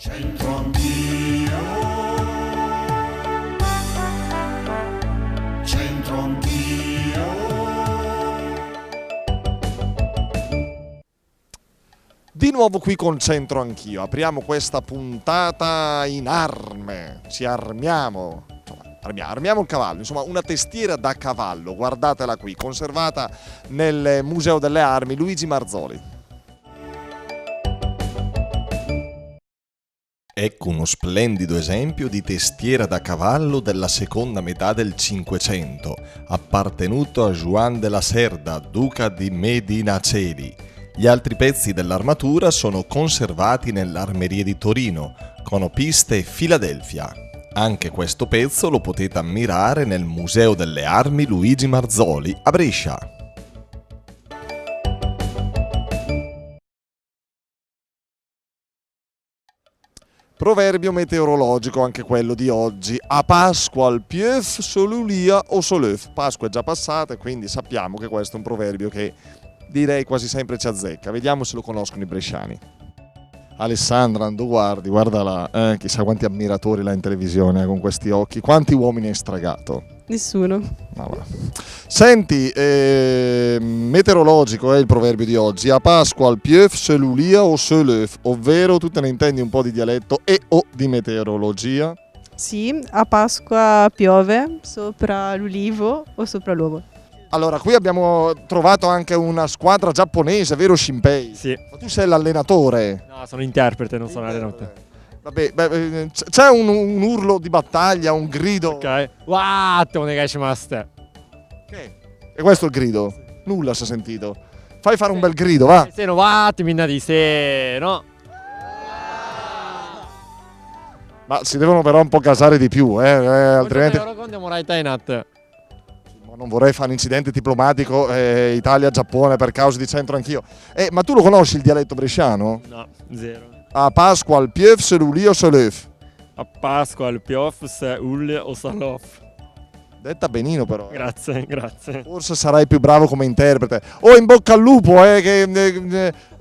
C'entro anch'io, c'entro anch'io. Di nuovo qui con Centro Anch'io, apriamo questa puntata in arme, ci armiamo, armiamo il cavallo, insomma una testiera da cavallo, guardatela qui, conservata nel Museo delle Armi Luigi Marzoli. Ecco uno splendido esempio di testiera da cavallo della seconda metà del Cinquecento, appartenuto a Juan de la Cerda, duca di Medinaceli. Gli altri pezzi dell'armatura sono conservati nell'Armeria di Torino, Conopiste Filadelfia. Anche questo pezzo lo potete ammirare nel Museo delle Armi Luigi Marzoli a Brescia. Proverbio meteorologico, anche quello di oggi. A Pasqua al pieuf solulia o soleuf. Pasqua è già passata e quindi sappiamo che questo è un proverbio che direi quasi sempre ci azzecca. Vediamo se lo conoscono i bresciani. Alessandra, quando guarda là, chissà quanti ammiratori là in televisione con questi occhi. Quanti uomini hai stragato? Nessuno. Senti, meteorologico è il proverbio di oggi. A Pasqua al pieuf solulia o soleuf, ovvero tu te ne intendi un po' di dialetto e o di meteorologia? Sì, a Pasqua piove sopra l'ulivo o sopra l'uovo. Allora, qui abbiamo trovato anche una squadra giapponese, vero Shinpei? Sì. Ma tu sei l'allenatore? No, sono interprete, non sono allenatore. Vabbè, c'è un urlo di battaglia, un grido. Ok. Watt, onegaishimasu. E questo è il grido? Nulla si è sentito. Fai fare un bel grido, va. Se no watt, minna di se, no? Ma si devono però un po' casare di più, altrimenti... Non vorrei fare un incidente diplomatico Italia-Giappone per causa di Centro Anch'io. Ma tu lo conosci il dialetto bresciano? No, zero. A Pasqua al pieuf seluli o soleuf. A Pasqua al piof se ul o salof. Detta benino però. Grazie, grazie. Forse sarai più bravo come interprete. Oh, in bocca al lupo, che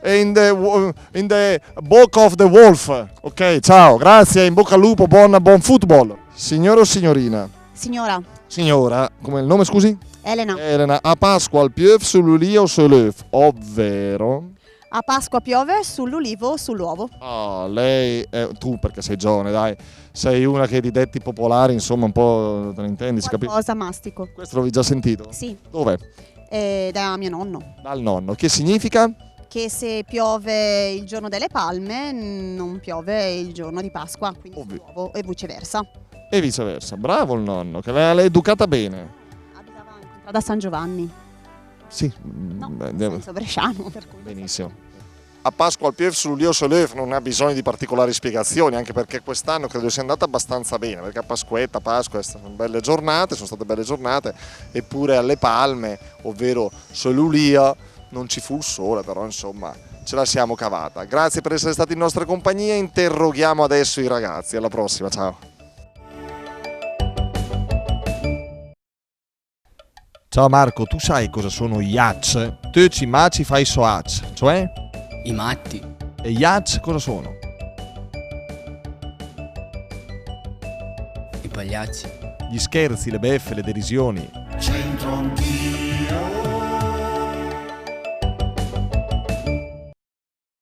in the book of the wolf. Ok, ciao, grazie, in bocca al lupo, buon football. Signore o signorina? Signora. Signora, come il nome scusi? Elena. Elena, a Pasqua al pieuf sull'ulia o soleuf, ovvero... A Pasqua piove sull'ulivo o sull'uovo. Lei, tu perché sei giovane, dai, sei una che di detti popolari, insomma, un po' te ne intendi, si capisce? Qualcosa mastico. Questo l'avevi già sentito? Sì. Dove? Da mio nonno. Dal nonno. Che significa? Che se piove il giorno delle palme, non piove il giorno di Pasqua, quindi sull'uovo e viceversa. E viceversa. Bravo il nonno, che l'ha educata bene. Abitava in contrada San Giovanni. Sì. No, senso bresciano. Per cui benissimo. A Pasqua al pieuf sull'ulia o soleuf non ha bisogno di particolari spiegazioni, anche perché quest'anno credo sia andata abbastanza bene, perché a Pasquetta, Pasqua, sono state belle giornate, eppure alle palme, ovvero sull'ulia, non ci fu il sole, però insomma ce la siamo cavata. Grazie per essere stati in nostra compagnia, interroghiamo adesso i ragazzi. Alla prossima, ciao. Ciao Marco, tu sai cosa sono gli Yachts? Te ci maci fai soac, cioè? I matti. E gli Yachts cosa sono? I pagliacci. Gli scherzi, le beffe, le derisioni. C'entro anch'io.